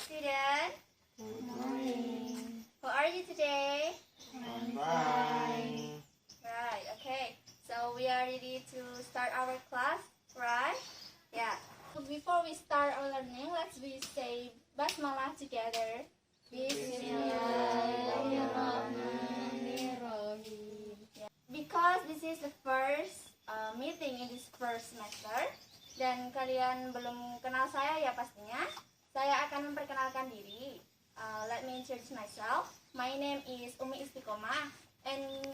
student. Good morning. How are you today? I'm fine. Right, okay. So we are ready to start our class, right? Yeah. So before we start our learning, let's say basmalah together. Bismillahirrahmanirrahim. Yeah. Because this is the first meeting in this first semester, dan kalian belum kenal saya ya pastinya, saya akan memperkenalkan diri. Let me introduce myself. My name is Umi Istiqomah, and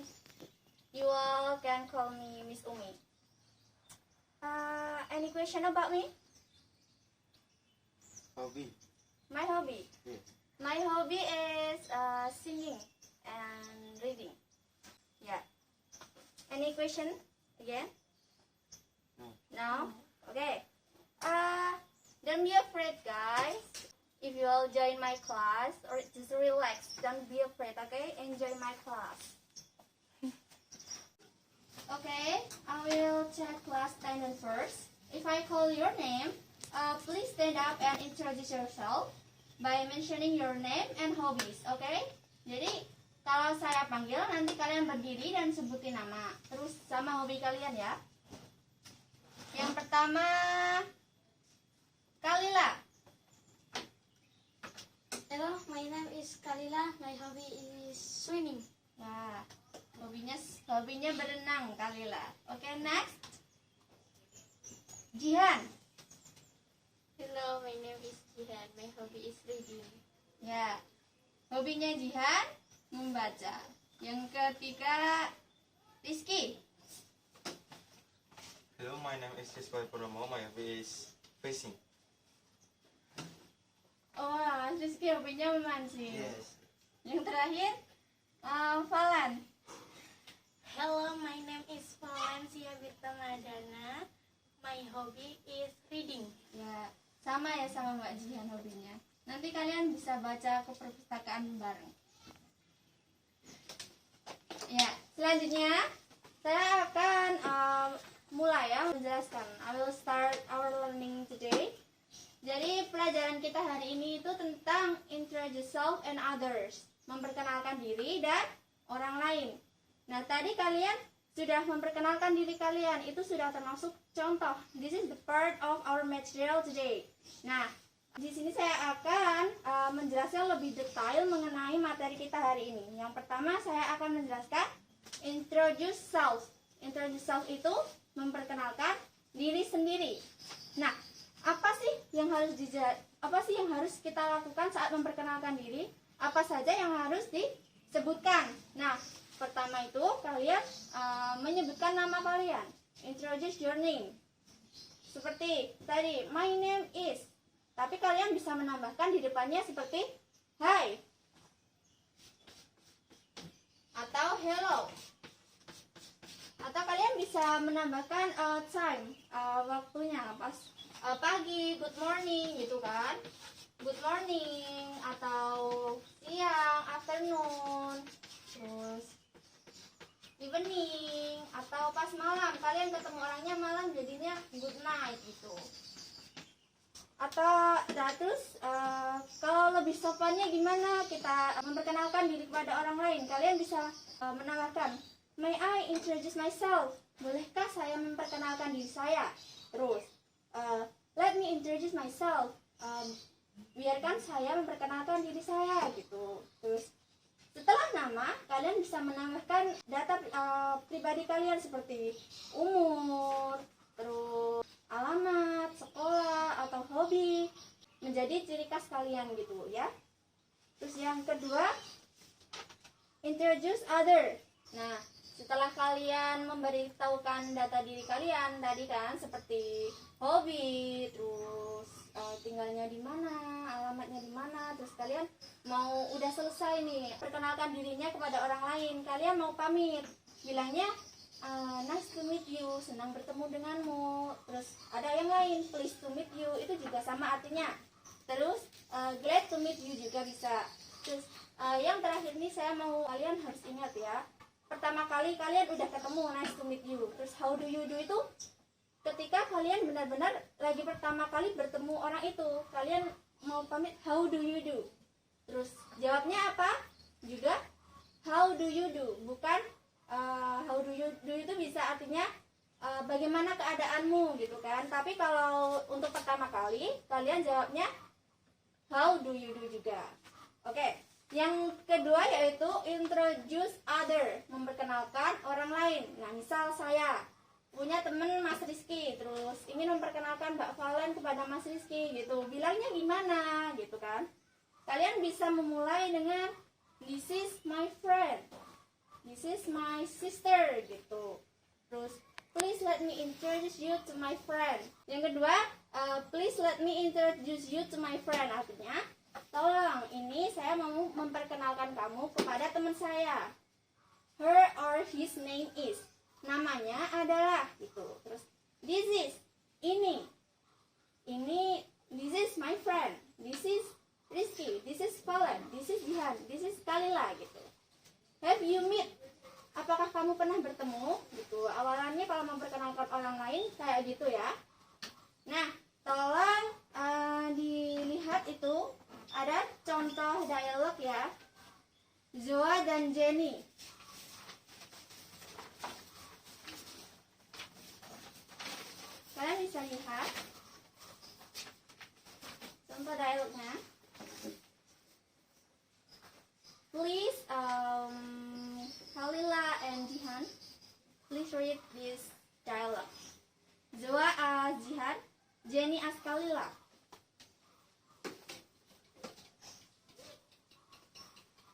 you all can call me Miss Umi. Any question about me? Hobby. My hobby? Yes. My hobby is singing and reading. Yeah. Any question again? No. No? Okay. Don't be afraid, guys. If you all join my class, or just relax, don't be afraid, okay? Enjoy my class. Okay, I will check class attendance first. If I call your name, please stand up and introduce yourself by mentioning your name and hobbies, okay? Jadi, kalau saya panggil, nanti kalian berdiri dan sebutin nama. Terus sama hobi kalian ya. Yang pertama, Kalila. Hello, my name is Kalila. My hobby is swimming. Nah, hobinya berenang, Kalila. Oke, next. Jihan. Hello, my name is Jihan. My hobby is reading. Ya, hobinya Jihan membaca. Yang ketiga, Rizky. Hello, my name is Rizky Purnomo. My hobby is fishing. Oh, Rizky hobinya memancing. Yes. Yang terakhir, Falan. Hello, my name is Valencia Bitamadana. My hobby is reading. Ya, sama ya sama Mbak Jihan hobinya. Nanti kalian bisa baca ke perpustakaan bareng. Ya, selanjutnya saya akan mulai ya menjelaskan. I will start our learning today. Jadi pelajaran kita hari ini itu tentang introduce yourself and others, memperkenalkan diri dan orang lain. Nah, tadi kalian sudah memperkenalkan diri kalian, itu sudah termasuk contoh. This is the part of our material today. Nah, di sini saya akan menjelaskan lebih detail mengenai materi kita hari ini. Yang pertama saya akan menjelaskan introduce self. Introduce self itu memperkenalkan diri sendiri. Nah, apa sih yang harus kita lakukan saat memperkenalkan diri? Apa saja yang harus disebutkan? Nah, pertama itu kalian menyebutkan nama kalian. Introduce your name. Seperti tadi, my name is. Tapi kalian bisa menambahkan di depannya seperti hi atau hello. Atau kalian bisa menambahkan time, waktunya pas pagi, good morning gitu kan. Good morning atau siang, afternoon, terus evening atau pas malam, kalian ketemu orangnya malam jadinya good night gitu. Atau terus kalau lebih sopannya gimana kita memperkenalkan diri kepada orang lain, kalian bisa menambahkan may I introduce myself, bolehkah saya memperkenalkan diri saya. Terus let me introduce myself, biarkan saya memperkenalkan diri saya gitu. Terus setelah nama, kalian bisa menambahkan data pribadi kalian seperti umur, terus alamat, sekolah, atau hobi, menjadi ciri khas kalian gitu ya. Terus yang kedua, introduce other. Nah, setelah kalian memberitahukan data diri kalian tadi kan, seperti hobi, terus tinggalnya di mana, alamatnya di mana, terus kalian mau udah selesai nih perkenalkan dirinya kepada orang lain, kalian mau pamit, bilangnya nice to meet you, senang bertemu denganmu. Terus ada yang lain, pleased to meet you, itu juga sama artinya. Terus glad to meet you juga bisa. Terus yang terakhir nih saya mau kalian harus ingat ya, pertama kali kalian udah ketemu nice to meet you, terus how do you do itu ketika kalian benar-benar lagi pertama kali bertemu orang itu, kalian mau mau pamit, how do you do? Terus jawabnya apa? Juga how do you do, bukan how do you do itu bisa artinya bagaimana keadaanmu gitu kan. Tapi kalau untuk pertama kali kalian jawabnya how do you do juga. Oke. Yang kedua yaitu introduce other, memperkenalkan orang lain. Nah, misal saya punya temen Mas Rizky, terus ingin memperkenalkan Mbak Valen kepada Mas Rizky gitu. Bilangnya gimana gitu kan? Kalian bisa memulai dengan this is my friend, this is my sister gitu. Terus please let me introduce you to my friend. Yang kedua, please let me introduce you to my friend. Artinya, tolong, ini saya mau memperkenalkan kamu kepada teman saya. Her or his name is. Namanya adalah gitu. Terus this is, ini, this is my friend. This is Rizky, this is Valen, this is Jihan, this is Kalila gitu. Have you met? Apakah kamu pernah bertemu? Gitu. Awalannya kalau memperkenalkan orang lain kayak gitu ya. Nah, tolong dilihat itu. Ada contoh dialog ya. Zoa dan Jenny. Kalian bisa lihat contoh dialognya. Please, Kalila and Jihan, please read this dialogue. Zoa as Jihan, Jenny as Kalila.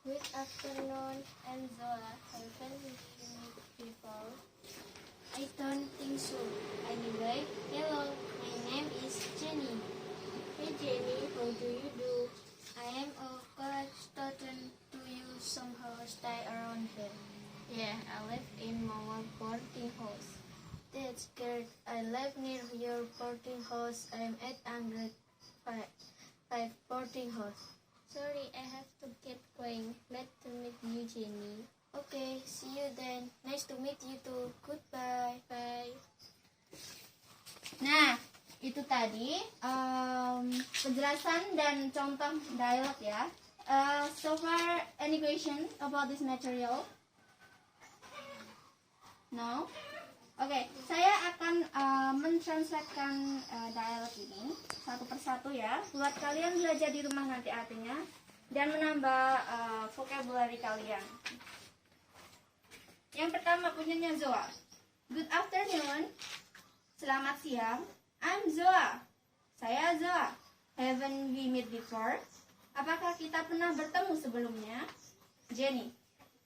Good afternoon, I'm Zoa. Haven't we met before? I don't think so. Anyway, hello, my name is Jenny. Hey Jenny, how do you do? I am a college student. Do you somehow stay around here? Yeah, I live in our boarding house. That's great. I live near your boarding house. I'm at Anggrek 5 boarding house. Sorry, I have to get going. Glad to meet you, Jenny. Okay, see you then. Nice to meet you too. Goodbye. Bye. Nah, itu tadi penjelasan dan contoh dialog ya. So far, any question about this material? No? Oke, saya akan mentranslatekan dialog ini satu persatu ya, buat kalian belajar di rumah nanti artinya dan menambah vocabulary kalian. Yang pertama punyanya Zoa. Good afternoon. Selamat siang. I'm Zoa. Saya Zoa. Haven't we met before? Apakah kita pernah bertemu sebelumnya? Jenny.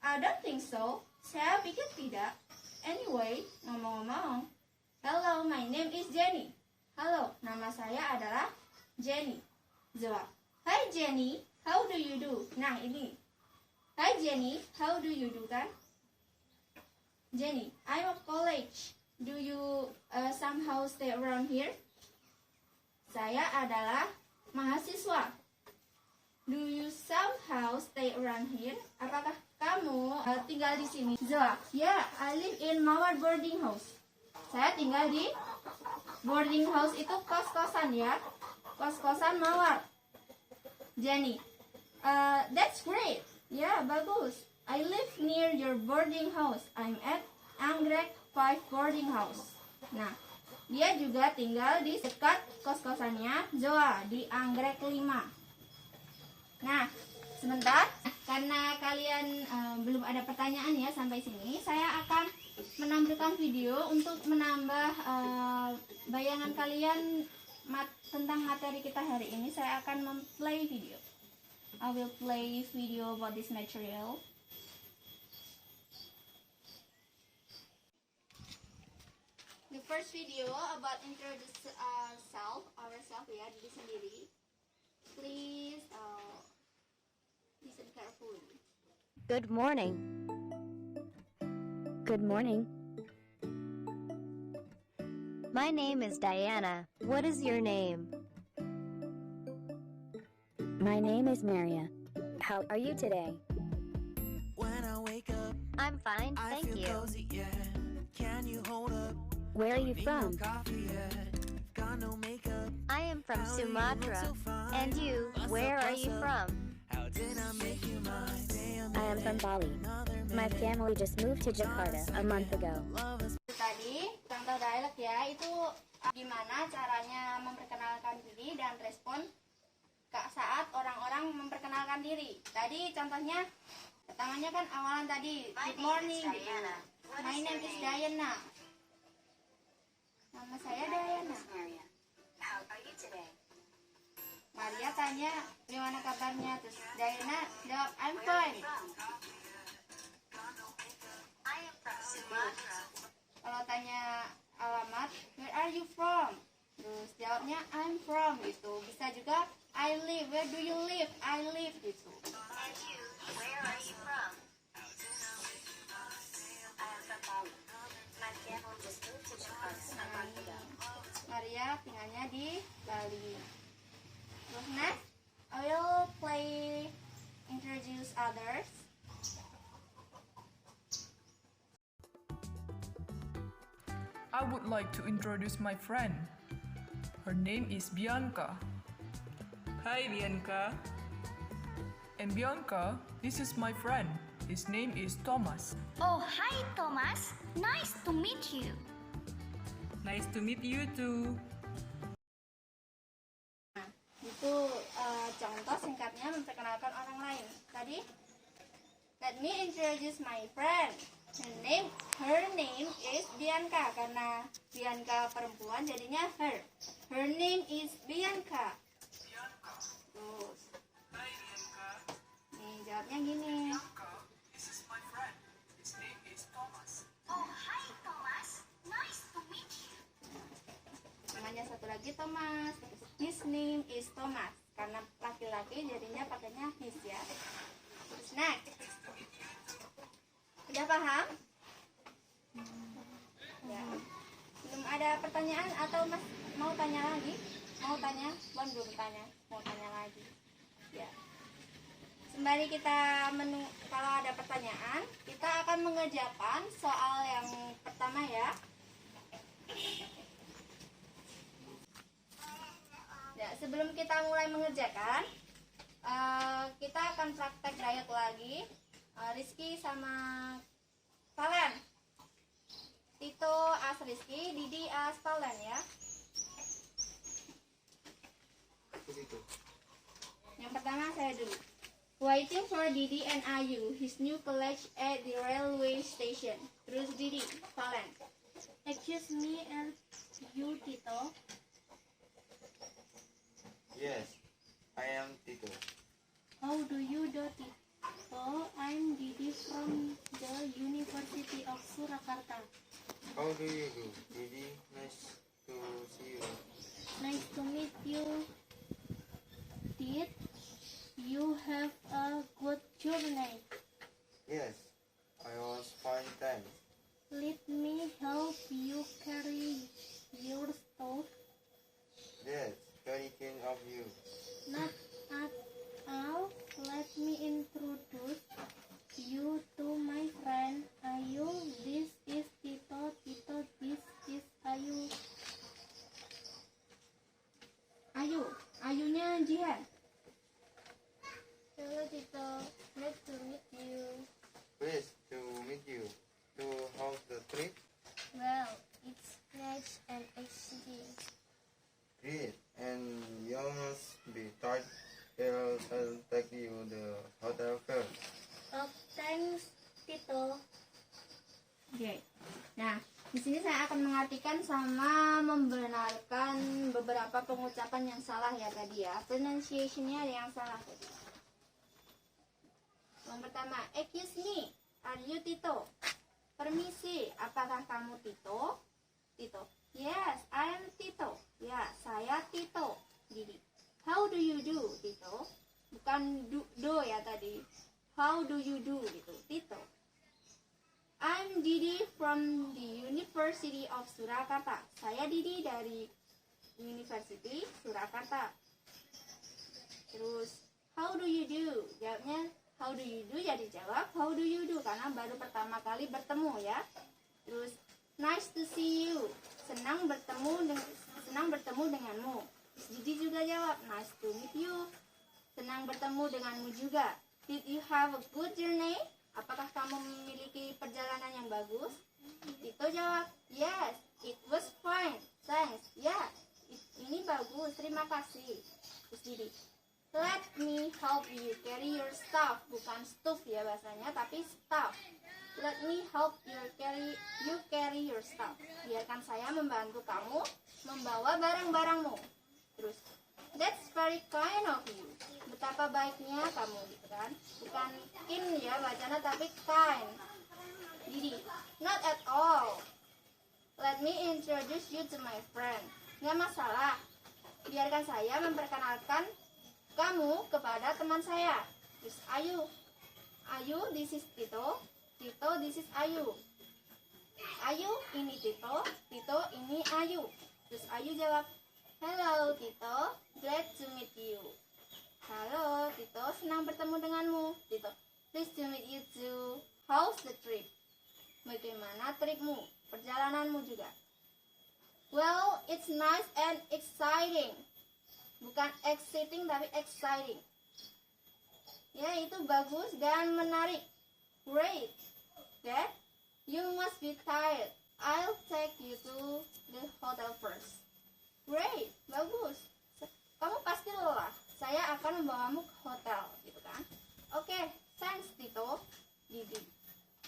I don't think so. Saya pikir tidak. Anyway, ngomong-ngomong, hello, my name is Jenny. Halo, nama saya adalah Jenny. Zoa. Hi Jenny, how do you do? Nah ini. Hi Jenny, how do you do kan? Jenny, I'm a college. Do you somehow stay around here? Saya adalah mahasiswa. Do you somehow stay around here? Apakah kamu tinggal di sini? Zoa, yeah, I live in our boarding house. Saya tinggal di boarding house, itu kos-kosan ya. Kos-kosan mawar. Jenny, that's great. Ya, bagus. I live near your boarding house. I'm at Anggrek 5 boarding house. Nah, dia juga tinggal di dekat kos-kosannya Zoa di Anggrek 5. Nah, sebentar, karena kalian belum ada pertanyaan ya sampai sini, saya akan menampilkan video untuk menambah bayangan kalian tentang materi kita hari ini. Saya akan memplay video. I will play video about this material. The first video about introduce ourselves ya, diri sendiri. Please listen carefully. Good morning. Good morning. My name is Diana. What is your name? My name is Maria. How are you today? When I wake up, I'm fine, I thank feel you. cozy, yeah. Can you hold up? Where are you Need no from? coffee yet. Got no makeup. I am from How do you look Sumatra. so fine? And you? Where are you from? How did I make you mine? Damn, I am from Bali. My family just moved to Jakarta a month ago. Tadi contoh dialog ya, itu gimana caranya memperkenalkan diri dan respon saat orang-orang memperkenalkan diri. Tadi contohnya pertamanya kan awalan tadi good morning gitu. My name is Diana. Nama saya Diana. Maria tanya gimana kabarnya, terus Diana jawab I'm fine. Kalau tanya alamat, where are you from? Terus jawabnya I'm from gitu. Bisa juga I live, where do you live? I live gitu. Where are you from? I am from Bali. My family just moved to Jakarta a month ago. Maria tinggalnya di Bali. Terus next, I will play introduce others. I would like to introduce my friend. Her name is Bianca. Hi Bianca. And Bianca, this is my friend. His name is Thomas. Oh, hi Thomas. Nice to meet you. Nice to meet you too. Itu contoh singkatnya memperkenalkan orang lain. Tadi, let me introduce my friend. Her name is Bianca, karena Bianca perempuan jadinya her. Her name is Bianca. Terus, nih jawabnya gini. This is my friend. His name is Thomas. Oh, hi Thomas. Nice to meet you. Namanya satu lagi Thomas. His name is Thomas. Karena laki-laki jadinya pakainya his ya. Terus next. Udah paham? Ya. Belum ada pertanyaan atau mas mau tanya lagi? Mau tanya? Belum tanya. Mau tanya lagi. Ya. Sembari kita kalau ada pertanyaan, kita akan mengerjakan soal yang pertama ya. Ya, sebelum kita mulai mengerjakan, kita akan praktek dialog lagi. Rizky sama Valen. Tito as Rizky, Didi as Valen ya. Yang pertama saya dulu. Waiting for Didi and Ayu, his new college at the railway station. Terus Didi, Valen. Excuse me, and you, Tito? Yes, I am Tito. How do you do, Tito? I'm Didi from the University of Surakarta. How do you do? Didi, nice to see you. Nice to meet you. Did you have a good journey? Yes, I was fine, thanks. Let me help you carry your stuff. Yes, very kind of you. Not at all. Let me introduce you to my friend Ayu. This is Tito. Tito, this is Ayu. Ayu, Ayunya Jihan. Hello, Tito. Nice to meet you. Pleased to meet you. So, how's the trip? Well, it's nice and exciting. Great, and you must be tired. I'll take you the hotel first. Oh, thanks, Tito. Oke. Nah, di sini saya akan mengartikan sama membenarkan beberapa pengucapan yang salah ya tadi ya. Pronunciation-nya ada yang salah tadi. Yang pertama, excuse me, are you Tito? Permisi, apakah kamu Tito? Tito. Yes, I am Tito. Ya, saya Tito. Didi. How do you do, Tito? Bukan do ya tadi. How do you do gitu, Tito. I'm Didi from the University of Surakarta. Saya Didi dari University Surakarta. Terus, how do you do? Jawabnya, how do you do? Ya dijawab, how do you do? Karena baru pertama kali bertemu ya. Terus, nice to see you. Senang bertemu denganmu. Didi juga jawab, nice to meet you. senang bertemu denganmu juga. Did you have a good journey? Apakah kamu memiliki perjalanan yang bagus? Tito jawab, yes, it was fine, thanks. Ya, ini bagus, terima kasih. Terus Didi, let me help you carry your stuff. Bukan stuff ya bahasanya, tapi stuff. Let me help you carry your stuff. Biarkan saya membantu kamu membawa barang-barangmu. Terus, that's very kind of you. Betapa baiknya kamu, gitu kan? Bukan in ya bacanya, tapi kind. Didi, not at all. Let me introduce you to my friend. Nggak masalah. Biarkan saya memperkenalkan kamu kepada teman saya. Terus Ayu, this is Tito. Tito, this is Ayu. Ayu, ini Tito. Tito, ini Ayu. Terus Ayu jawab, hello Tito, glad to meet you. Halo Tito, senang bertemu denganmu. Tito, pleased to meet you too. How's the trip? Bagaimana tripmu? Perjalananmu juga. Well, it's nice and exciting. Bukan exciting tapi exciting. Ya, itu bagus dan menarik. Great. Dad, you must be tired. I'll take you to the hotel first. Great, bagus. Kamu pasti lelah. Saya akan membawamu ke hotel, gitu kan? Oke, thanks Tito. Didi.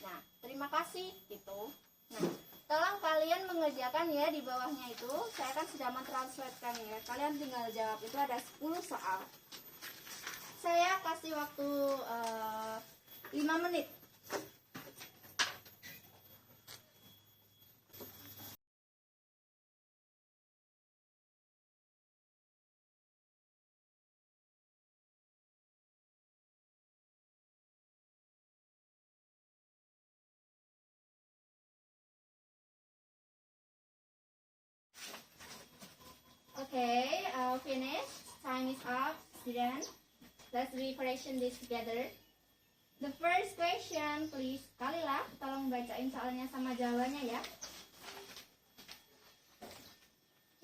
Nah, terima kasih Tito. Nah, tolong kalian mengerjakan ya di bawahnya itu. Saya kan sudah mentranslatekan ya. Kalian tinggal jawab, itu ada 10 soal. Saya kasih waktu 5 menit. Okay, finish. Time is up, students. Let's refreshen this together. The first question, please. Kalilah, tolong bacain soalnya sama jawabannya ya.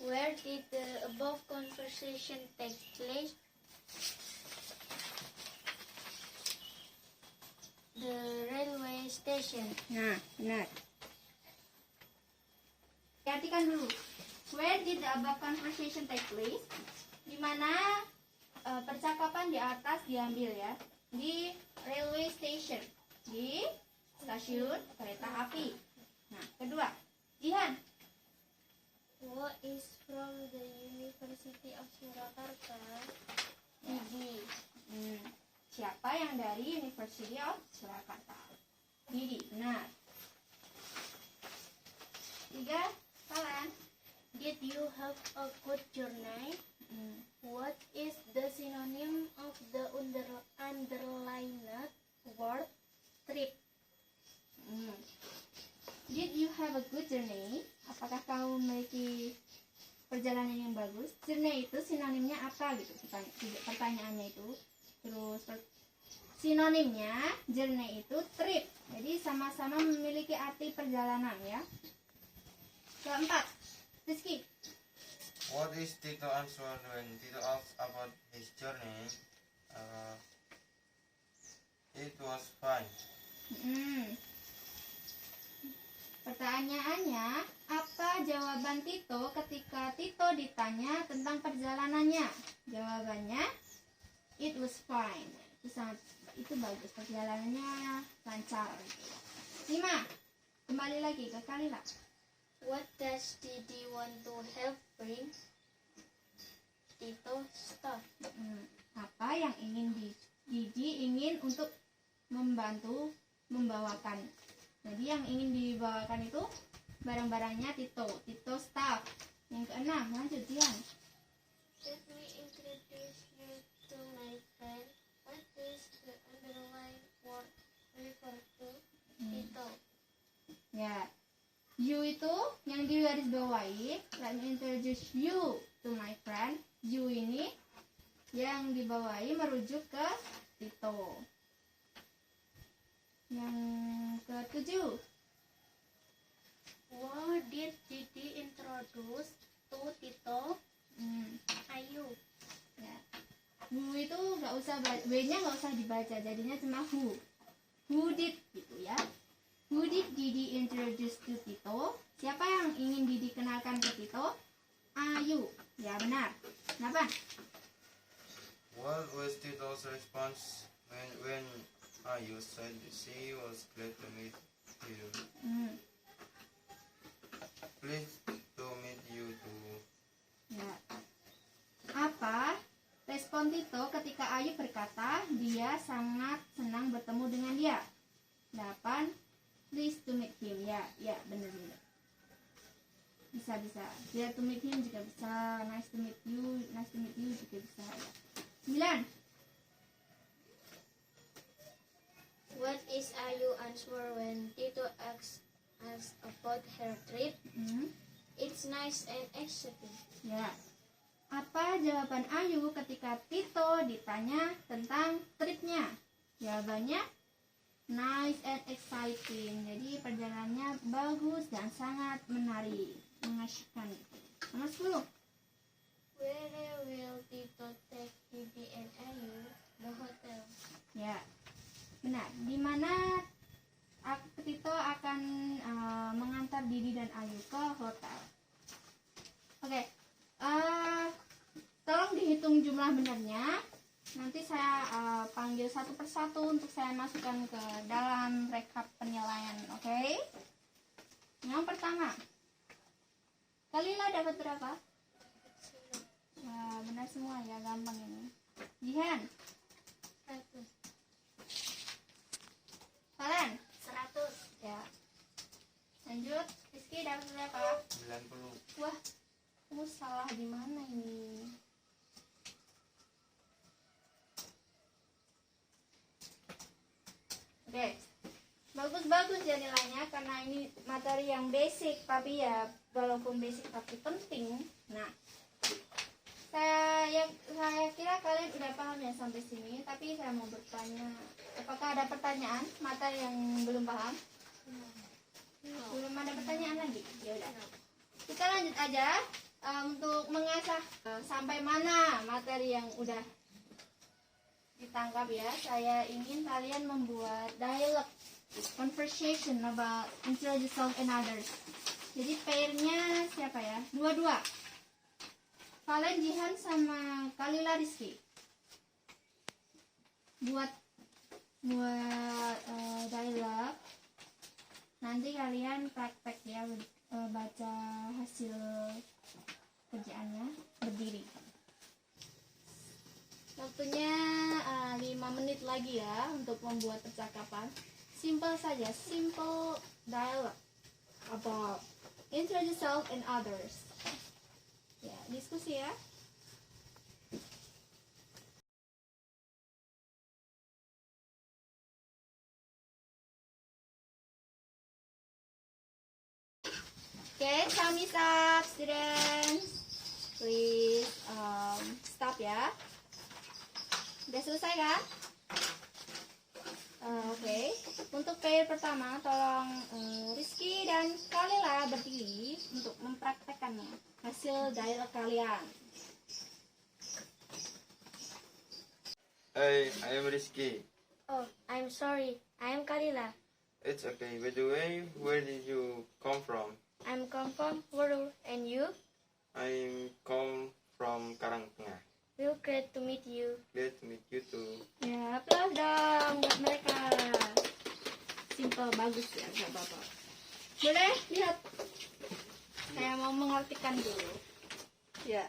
Where did the above conversation take place? The railway station. Nah, benar. Perhatikan dulu. Where did the above conversation take place? Di mana percakapan di atas diambil ya? Di railway station, di stasiun kereta api. Nah, kedua, Jihan. Who is from the University of Surakarta? Didi. Siapa yang dari University of Surakarta? Didi, benar. Tiga, kalian. Did you have a good journey? What is the synonym of the underlined word trip? Did you have a good journey? Apakah kamu memiliki perjalanan yang bagus? Journey itu sinonimnya apa gitu? Pertanyaannya itu. Terus sinonimnya journey itu trip. Jadi sama-sama memiliki arti perjalanan ya. Keempat, Rizky. What is Tito answer when Tito asks about his journey? It was fine. Pertanyaannya, apa jawaban Tito ketika Tito ditanya tentang perjalanannya? Jawabannya, it was fine. Itu bagus, perjalanannya lancar. 5. Kembali lagi ke Kalila. What does Didi want to help bring? Tito stuff. Apa yang ingin Didi ingin untuk membantu membawakan? Jadi yang ingin dibawakan itu barang-barangnya Tito stuff. Yang keenam, lanjut Jihan. Let me introduce you to my friend. What does the underlined word refer to? Tito. Ya, you itu yang digaris bawahi. Let me introduce you to my friend. You ini yang dibawahi merujuk ke Tito. Yang ke-7. What did Didi introduce to Tito? Ayu. Ya. Who itu nggak usah W-nya nggak usah dibaca, jadinya cuma who. Who did gitu ya. Who did Didi introduce to Tito? Siapa yang ingin Didi kenalkan ke Tito? Ayu. Ya benar. Kenapa? What was Tito's response when Ayu said she was glad to meet you? Pleased to meet you too. Ya. Apa respon Tito ketika Ayu berkata dia sangat senang bertemu dengan dia? 8. Pleased to meet him. Ya benar. Bisa. Glad to meet him juga bisa. Nice to meet you juga bisa. 9. What is Ayu answer when Tito asks about her trip? It's nice and exciting. Ya. Apa jawaban Ayu ketika Tito ditanya tentang tripnya? Jawabannya nice and exciting. Jadi perjalanannya bagus dan sangat menarik, mengasyikkan. Nomor 10. Where will Tito take Bibi and Ayu? The hotel. Ya. Benar. Di mana Tito akan mengantar Didi dan Ayu ke hotel. Oke. Tolong dihitung jumlah benarnya. Nanti saya panggil satu persatu untuk saya masukkan ke dalam rekap penilaian. Oke? Yang pertama, Kalila dapat berapa? Wah, benar semua ya, gampang ini. Jihan, 100. Valen, 100. ya. Lanjut, Rizky dapat berapa? 90. Wah, kamu salah di mana ini? Oke, bagus-bagus ya nilainya karena ini materi yang basic, tapi ya walaupun basic tapi penting. Nah, saya kira kalian udah paham ya sampai sini, tapi saya mau bertanya, apakah ada pertanyaan materi yang belum paham? Belum ada pertanyaan lagi? Ya udah, kita lanjut aja untuk mengasah sampai mana materi yang udah ditangkap ya. Saya ingin kalian membuat dialog, conversation about introduce yourself and others. Jadi pairnya siapa ya? Dua-dua. Valen, Jihan sama Kalila, Rizky. Buat dialog. Nanti kalian praktek ya, baca hasil kerjaannya berdiri. Waktunya 5 menit lagi ya untuk membuat percakapan. Simple saja, simple dialogue about introduce yourself and others. Ya, diskusi ya. Okay, time is up, students. Please stop ya. Udah selesai kan? Oke. Untuk pair pertama, tolong Rizky dan Kalila berdiri untuk mempraktekkannya hasil dialog kalian. Hey, I am Rizky. Oh, I'm sorry. I am Kalila. It's okay. By the way, where did you come from? I'm come from Waru, and you? I come from Karangtengah. Real great to meet you. Glad to meet you too. Ya, aplaus dong buat mereka. Simple, bagus ya, gak apa-apa. Boleh lihat? Saya mau mengartikan dulu. Ya.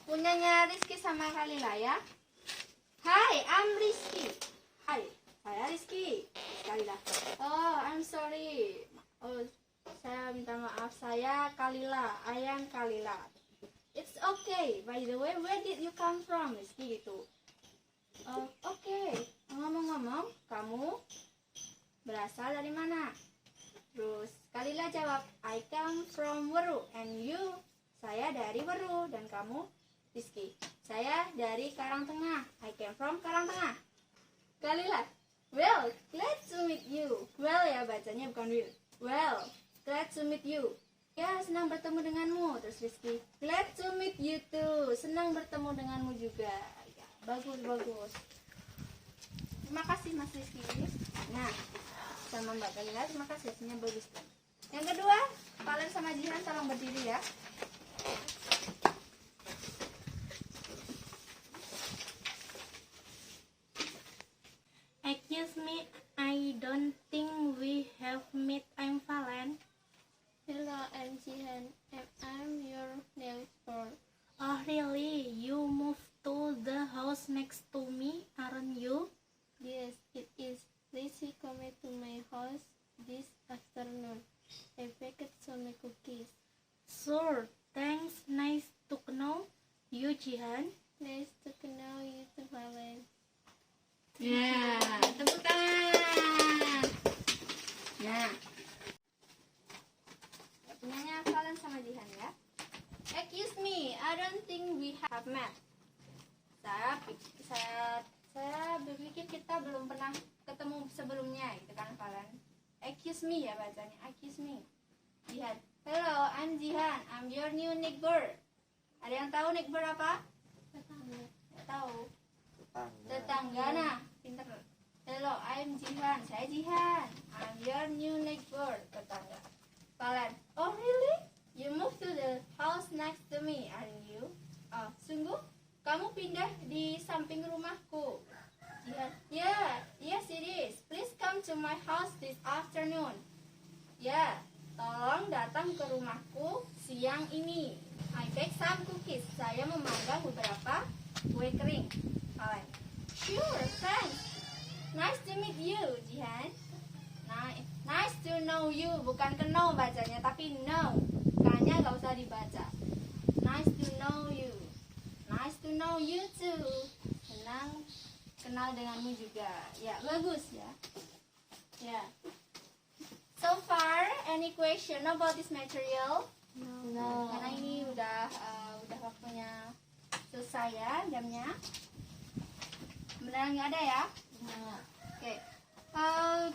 Punyanya Rizky sama Kalila ya. Hi, I'm Rizky. Hi, saya Rizky. Kalila. Oh, I'm sorry. Oh, saya minta maaf. Saya Kalila. I am Kalila. It's okay. By the way, where did you come from? Rizky gitu. Oke. Ngomong-ngomong, kamu berasal dari mana? Terus Kalila jawab, I come from Waru. And you? Saya dari Waru. Dan kamu? Rizky. Saya dari Karangtengah. I came from Karangtengah. Kalila, well, glad to meet you. Well ya bacanya, bukan will. Well, glad to meet you. Ya, senang bertemu denganmu. Terus Rizky, glad to meet you too. Senang bertemu denganmu juga. Ya. Bagus. Terima kasih Mas Rizky. Nah, sama Mbak Kayla, terima kasih, hasilnya bagus. Yang kedua, Valen sama Jihan tolong berdiri ya. Excuse me, I don't think we have met. I'm Valen. Hello, I'm Jihan, and I'm your neighbor. Oh really? You moved to the house next to me, aren't you? Yes, it is. Please come to my house this afternoon. I baked some cookies. Sure, thanks. Nice to know you, Jihan. Nice to know you too, Valen. Ya, tepuk tangan. Nah, punyanya Valen sama Jihan ya. Excuse me, I don't think we have met. Saya berpikir kita belum pernah ketemu sebelumnya, gitu kan Valen. Excuse me ya bacanya, excuse me. Jihan, hello, I'm Jihan, I'm your new neighbor. Ada yang tahu neighbor apa? Nggak tahu. Tetangga, nah, pinter. Hello, I'm Jihan, saya Jihan. I'm your new neighbor, tetangga. Valen, oh really? You moved to the house next to me, aren't you? Oh, sungguh? Kamu pindah di samping rumahku. Jihan, yeah, yes it is. Please come to my house this afternoon. Ya, tolong datang ke rumahku siang ini. I bake some cookies. Saya memanggang beberapa kue kering. Valen, sure, thanks. Nice to meet you, Jihan. Nice to know you, bukan ke know bacanya, tapi know. K-nya gak usah dibaca. Nice to know you. Nice to know you too. Senang kenal denganmu juga. Ya, bagus ya. Ya. So far, any question about this material? No. Karena ini udah waktunya selesai ya, jamnya. Beneran nggak ada ya? Oke.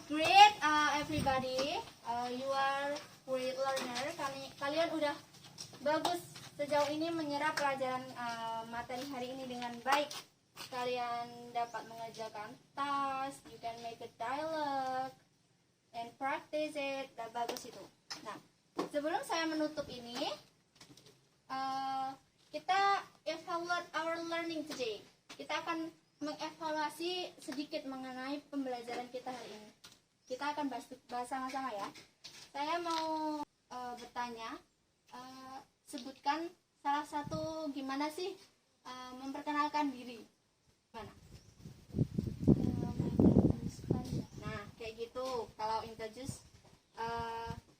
Great everybody. You are great learner. Kalian udah bagus sejauh ini menyerap pelajaran materi hari ini dengan baik. Kalian dapat mengerjakan task, you can make a dialogue and practice it. Dan bagus itu. Nah, sebelum saya menutup ini, kita evaluate our learning today. Kita akan mengevaluasi sedikit mengenai pembelajaran kita hari ini. Kita akan bahas sama-sama ya. Saya mau bertanya, sebutkan salah satu gimana sih memperkenalkan diri. Gimana? Nah, kayak gitu. Kalau introduce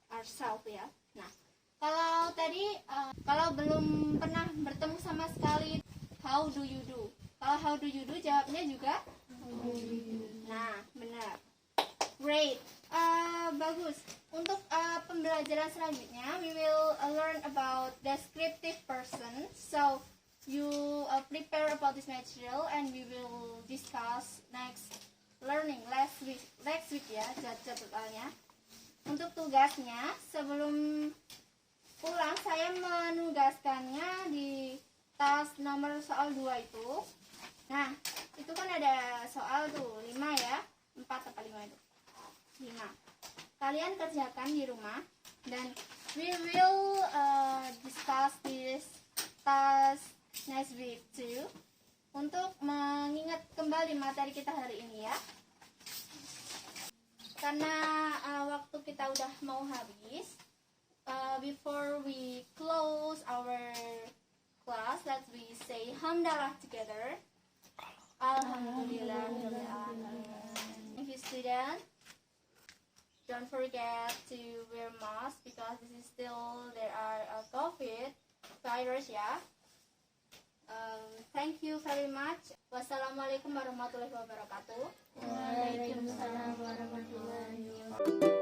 ourselves ya. Nah, kalau tadi kalau belum pernah bertemu sama sekali, how do you do? Kalau how do you do jawabnya juga nah, benar. Great. Bagus. Untuk pembelajaran selanjutnya, we will learn about descriptive person. So you prepare about this material and we will discuss next learning next week ya, jadwalnya. Untuk tugasnya, sebelum pulang saya menugaskannya di tas nomor soal 2 itu. Nah, itu kan ada soal tuh 5 ya, 4 apa 5 itu? 5. Kalian kerjakan di rumah dan we will discuss this task next week too, untuk mengingat kembali materi kita hari ini ya. Karena waktu kita udah mau habis, before we close our class, let's we say hamdalah together. Alhamdulillah. Thank you, student. Don't forget to wear mask because this is still there are COVID virus ya. Thank you very much. Wassalamualaikum warahmatullahi wabarakatuh. Waalaikumsalam warahmatullahi wabarakatuh.